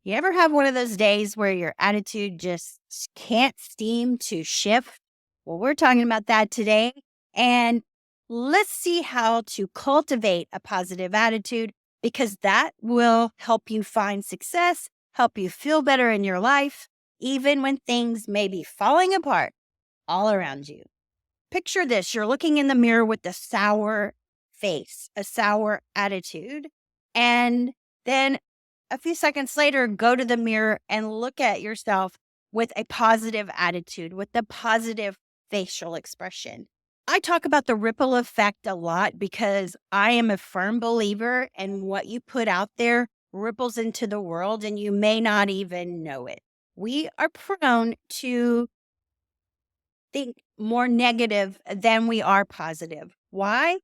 You ever have one of those days where your attitude just can't seem to shift? Well, we're talking about that today. And let's see how to cultivate a positive attitude because that will help you find success, help you feel better in your life, even when things may be falling apart all around you. Picture this, you're looking in the mirror with a sour face, a sour attitude, and then a few seconds later, go to the mirror and look at yourself with a positive attitude, with the positive facial expression. I talk about the ripple effect a lot because I am a firm believer in what you put out there ripples into the world and you may not even know it. We are prone to think more negative than we are positive. Why?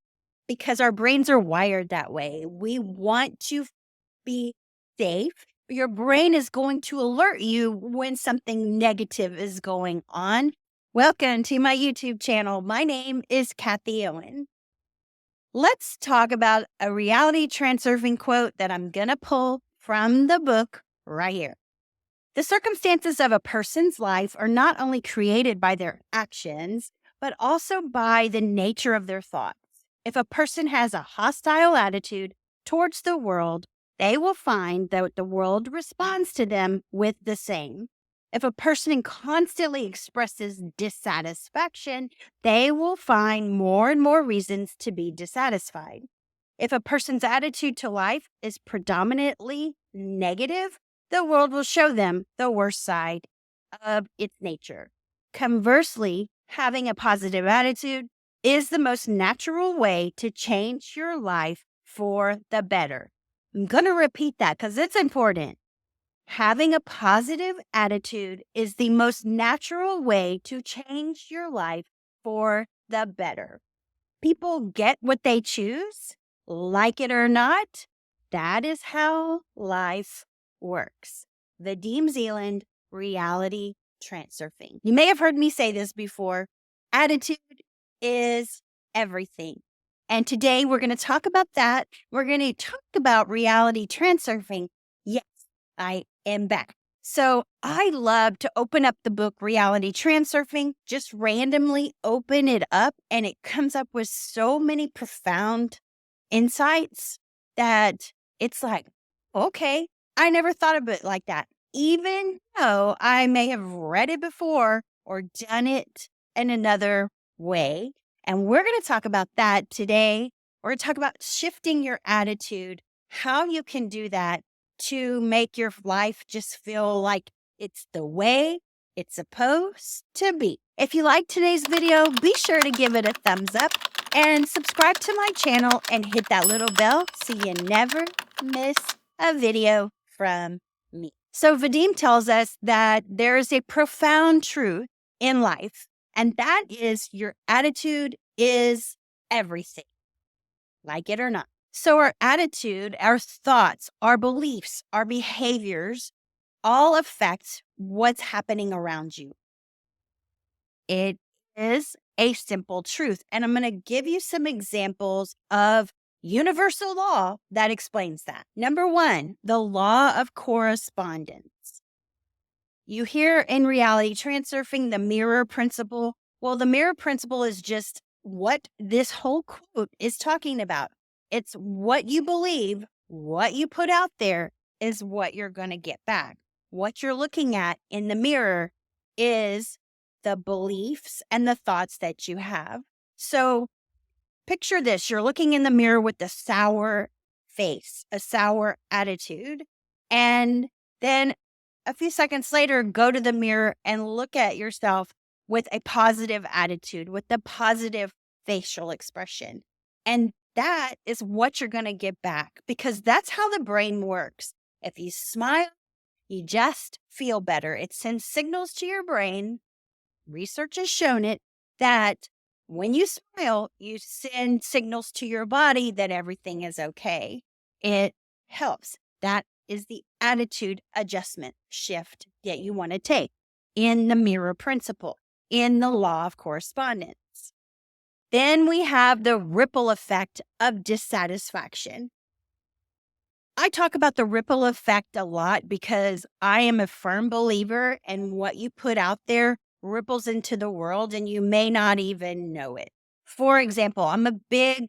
Because our brains are wired that way. We want to be safe. Your brain is going to alert you when something negative is going on. Welcome to my YouTube channel. My name is Kathie Owen. Let's talk about a reality transurfing quote that I'm going to pull from the book right here. The circumstances of a person's life are not only created by their actions, but also by the nature of their thoughts. If a person has a hostile attitude towards the world, they will find that the world responds to them with the same. If a person constantly expresses dissatisfaction, they will find more and more reasons to be dissatisfied. If a person's attitude to life is predominantly negative, the world will show them the worst side of its nature. Conversely, having a positive attitude is the most natural way to change your life for the better. I'm going to repeat that because it's important. Having a positive attitude is the most natural way to change your life for the better. People get what they choose, like it or not. That is how life works. Vadim Zeland, Reality Transurfing. You may have heard me say this before. Attitude is everything. And today we're going to talk about that. We're going to talk about reality transurfing. Yes, I am back. So I love to open up the book Reality Transurfing, just randomly open it up, and it comes up with so many profound insights that it's like, okay, I never thought of it like that. Even though I may have read it before or done it in another way. And we're going to talk about that today. We're going to talk about shifting your attitude, how you can do that to make your life just feel like it's the way it's supposed to be. If you like today's video, be sure to give it a thumbs up and subscribe to my channel and hit that little bell so you never miss a video from me. So Vadim tells us that there is a profound truth in life, and that is your attitude is everything, like it or not. So our attitude, our thoughts, our beliefs, our behaviors all affect what's happening around you. It is a simple truth. And I'm going to give you some examples of universal law that explains that. Number one, the law of correspondence. You hear in reality transurfing the mirror principle. Well, the mirror principle is just what this whole quote is talking about. It's what you believe, what you put out there is what you're going to get back. What you're looking at in the mirror is the beliefs and the thoughts that you have. So picture this, you're looking in the mirror with a sour face, a sour attitude, and then a few seconds later, go to the mirror and look at yourself with a positive attitude, with the positive facial expression. And that is what you're going to get back because that's how the brain works. If you smile, you just feel better. It sends signals to your brain. Research has shown it that when you smile, you send signals to your body that everything is okay. It helps. That is the attitude adjustment shift that you want to take in the mirror principle, in the law of correspondence. Then we have the ripple effect of dissatisfaction. I talk about the ripple effect a lot because I am a firm believer in what you put out there ripples into the world and you may not even know it. For example, I'm a big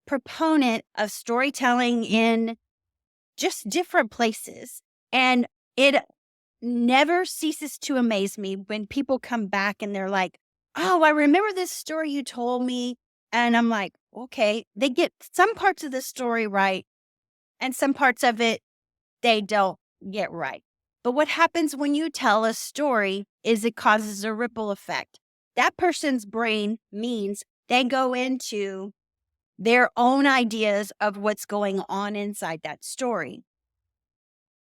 proponent of storytelling in just different places. And it never ceases to amaze me when people come back and they're like, "Oh, I remember this story you told me." And I'm like, okay, they get some parts of the story right and some parts of it they don't get right. But what happens when you tell a story is it causes a ripple effect. That person's brain means they go into their own ideas of what's going on inside that story.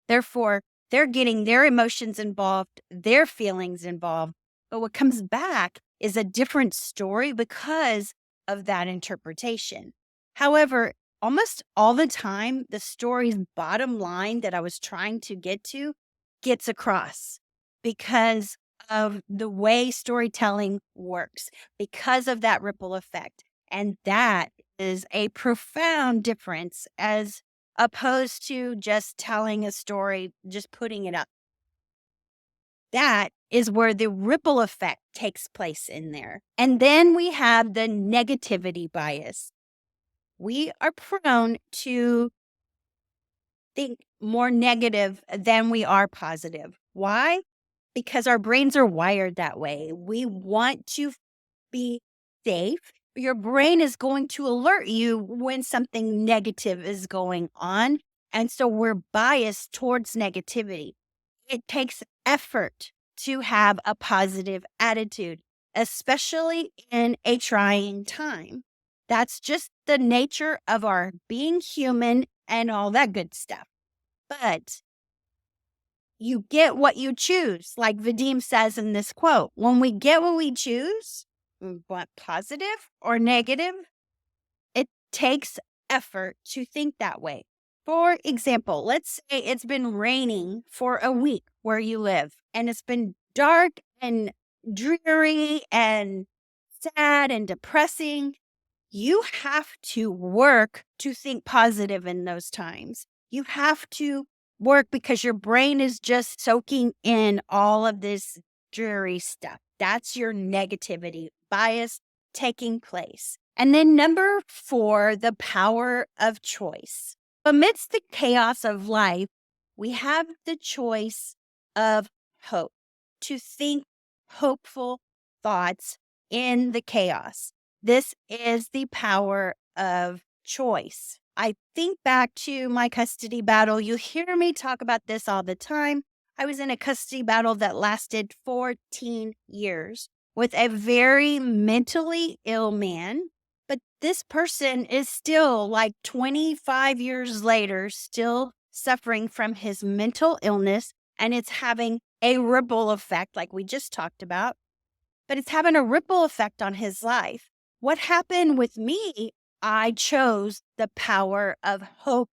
Therefore, they're getting their emotions involved, their feelings involved. But what comes back is a different story because of that interpretation. However, almost all the time, the story's bottom line that I was trying to get to gets across because of the way storytelling works, because of that ripple effect. And that is a profound difference as opposed to just telling a story, just putting it up. That is where the ripple effect takes place in there. And then we have the negativity bias. We are prone to think more negative than we are positive. Why? Because our brains are wired that way. We want to be safe. Your brain is going to alert you when something negative is going on. And so we're biased towards negativity. It takes effort to have a positive attitude, especially in a trying time. That's just the nature of our being human and all that good stuff. But you get what you choose, like Vadim says in this quote. When we get what we choose, what positive or negative, it takes effort to think that way. For example, let's say it's been raining for a week where you live, and it's been dark and dreary and sad and depressing. You have to work to think positive in those times. You have to work because your brain is just soaking in all of this dreary stuff. That's your negativity bias taking place. And then number 4, the power of choice. Amidst the chaos of life, we have the choice of hope, to think hopeful thoughts in the chaos. This is the power of choice. I think back to my custody battle. You hear me talk about this all the time. I was in a custody battle that lasted 14 years with a very mentally ill man. But this person is still like 25 years later, still suffering from his mental illness. And it's having a ripple effect, like we just talked about, but it's having a ripple effect on his life. What happened with me? I chose the power of hope,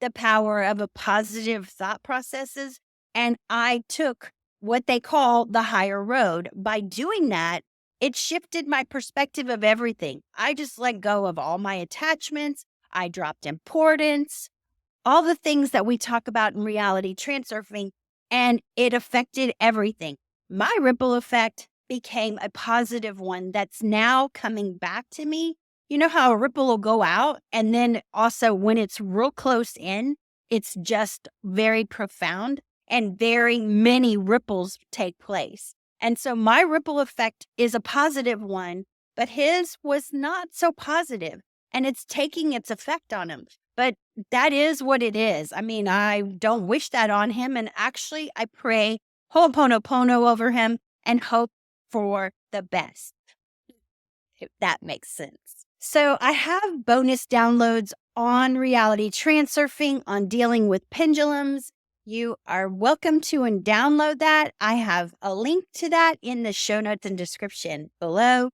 the power of a positive thought processes, and I took what they call the higher road. By doing that, it shifted my perspective of everything. I just let go of all my attachments. I dropped importance, all the things that we talk about in reality transurfing, and it affected everything. My ripple effect became a positive one that's now coming back to me. You know how a ripple will go out, and then also when it's real close in, it's just very profound and very many ripples take place. And so my ripple effect is a positive one, but his was not so positive, and it's taking its effect on him. But that is what it is. I mean, I don't wish that on him. And actually, I pray Ho'oponopono over him and hope for the best, if that makes sense. So I have bonus downloads on reality transurfing, on dealing with pendulums. You are welcome to and download that. I have a link to that in the show notes and description below.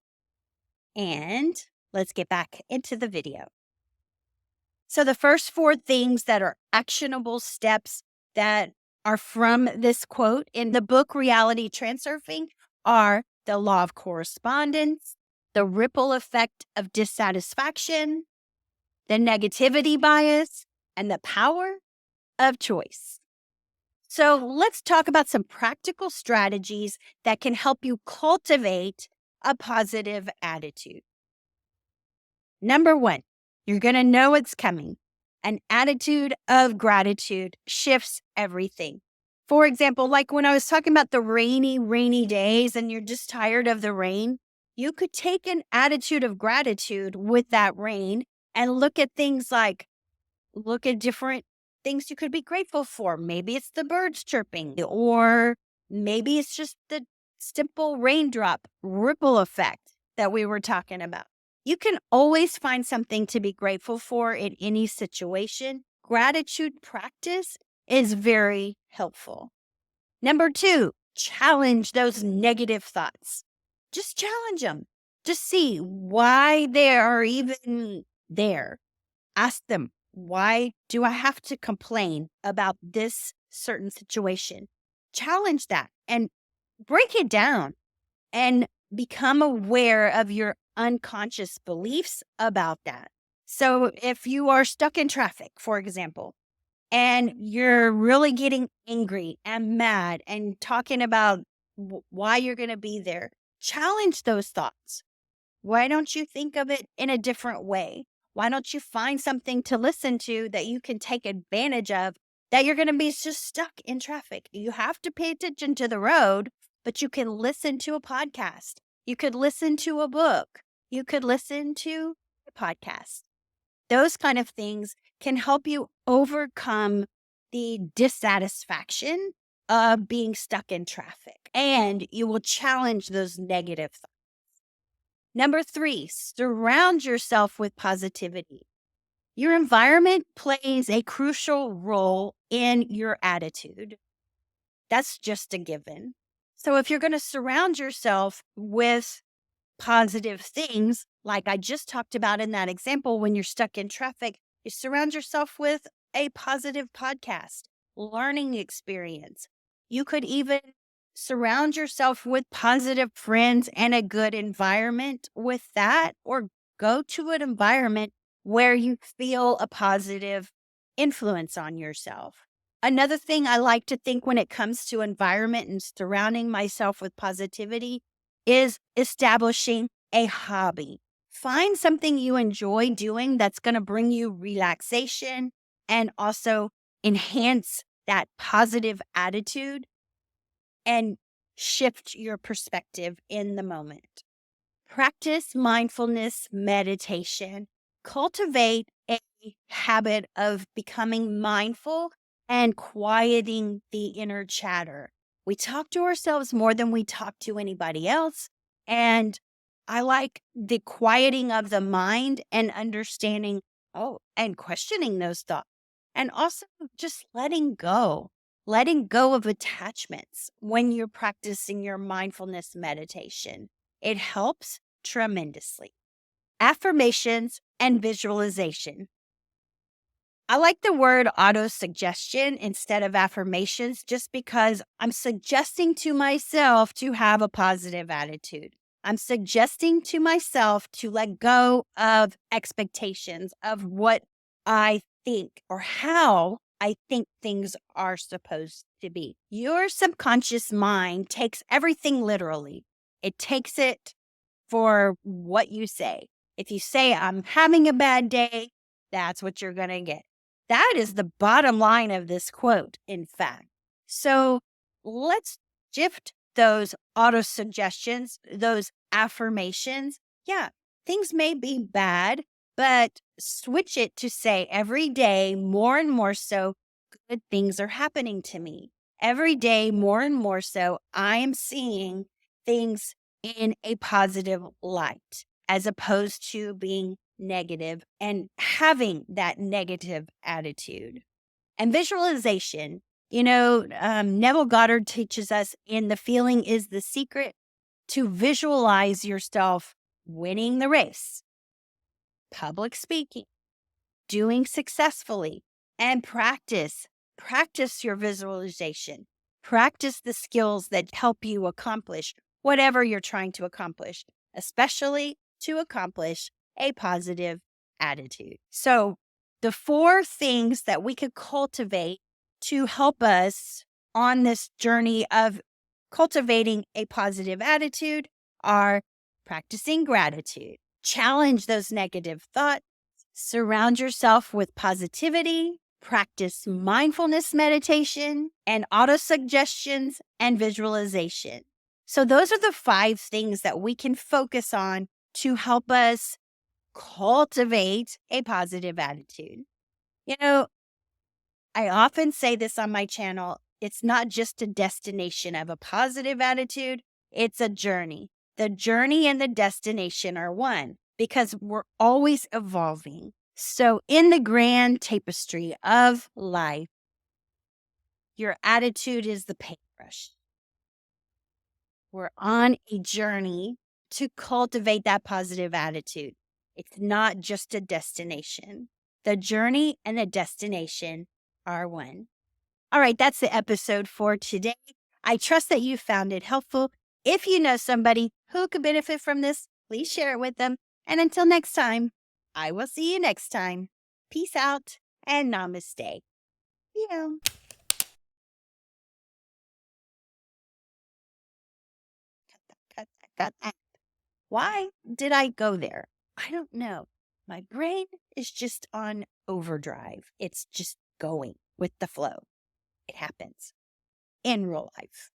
And let's get back into the video. So the first 4 things that are actionable steps that are from this quote in the book Reality Transurfing are the law of correspondence, the ripple effect of dissatisfaction, the negativity bias, and the power of choice. So let's talk about some practical strategies that can help you cultivate a positive attitude. Number one, you're going to know it's coming. An attitude of gratitude shifts everything. For example, like when I was talking about the rainy days and you're just tired of the rain, you could take an attitude of gratitude with that rain and look at things like, look at different things you could be grateful for. Maybe it's the birds chirping, or maybe it's just the simple raindrop ripple effect that we were talking about. You can always find something to be grateful for in any situation. Gratitude practice is very helpful. Number two, challenge those negative thoughts. Just challenge them. Just see why they are even there. Ask them, why do I have to complain about this certain situation? Challenge that and break it down and become aware of your unconscious beliefs about that. So if you are stuck in traffic, for example, and you're really getting angry and mad and talking about why you're going to be there, challenge those thoughts. Why don't you think of it in a different way? Why don't you find something to listen to that you can take advantage of, that you're going to be just stuck in traffic? You have to pay attention to the road, but you can listen to a podcast. You could listen to a book. You could listen to a podcast. Those kind of things can help you overcome the dissatisfaction of being stuck in traffic, and you will challenge those negative thoughts. Number three, surround yourself with positivity. Your environment plays a crucial role in your attitude. That's just a given. So if you're going to surround yourself with positive things, like I just talked about in that example, when you're stuck in traffic, you surround yourself with a positive podcast, learning experience. You could even surround yourself with positive friends and a good environment with that, or go to an environment where you feel a positive influence on yourself. Another thing I like to think when it comes to environment and surrounding myself with positivity is establishing a hobby. Find something you enjoy doing that's going to bring you relaxation and also enhance that positive attitude and shift your perspective in the moment. Practice mindfulness meditation. Cultivate a habit of becoming mindful and quieting the inner chatter. We talk to ourselves more than we talk to anybody else. And I like the quieting of the mind and understanding, and questioning those thoughts. And also just letting go of attachments when you're practicing your mindfulness meditation. It helps tremendously. Affirmations and visualization. I like the word auto-suggestion instead of affirmations just because I'm suggesting to myself to have a positive attitude. I'm suggesting to myself to let go of expectations of what I think or how I think things are supposed to be. Your subconscious mind takes everything literally. It takes it for what you say. If you say, I'm having a bad day, that's what you're going to get. That is the bottom line of this quote, in fact. So let's shift those auto suggestions, those affirmations. Yeah, things may be bad, but switch it to say every day, more and more so, good things are happening to me. Every day, more and more so, I am seeing things in a positive light, as opposed to being negative and having that negative attitude. And visualization, Neville Goddard teaches us in The Feeling is the Secret to visualize yourself winning the race, public speaking, doing successfully, and practice your visualization. Practice the skills that help you accomplish whatever you're trying to accomplish, especially to accomplish a positive attitude. So the 4 things that we could cultivate to help us on this journey of cultivating a positive attitude are practicing gratitude, challenge those negative thoughts, surround yourself with positivity, practice mindfulness meditation, and autosuggestions and visualization. So, those are the 5 things that we can focus on to help us cultivate a positive attitude. You know, I often say this on my channel, it's not just a destination of a positive attitude, it's a journey. The journey and the destination are one because we're always evolving. So, in the grand tapestry of life, your attitude is the paintbrush. We're on a journey to cultivate that positive attitude. It's not just a destination. The journey and the destination are one. All right, that's the episode for today. I trust that you found it helpful. If you know somebody who could benefit from this, please share it with them. And until next time, I will see you next time. Peace out and namaste. Yeah. Cut that. Why did I go there? I don't know. My brain is just on overdrive. It's just going with the flow. It happens in real life.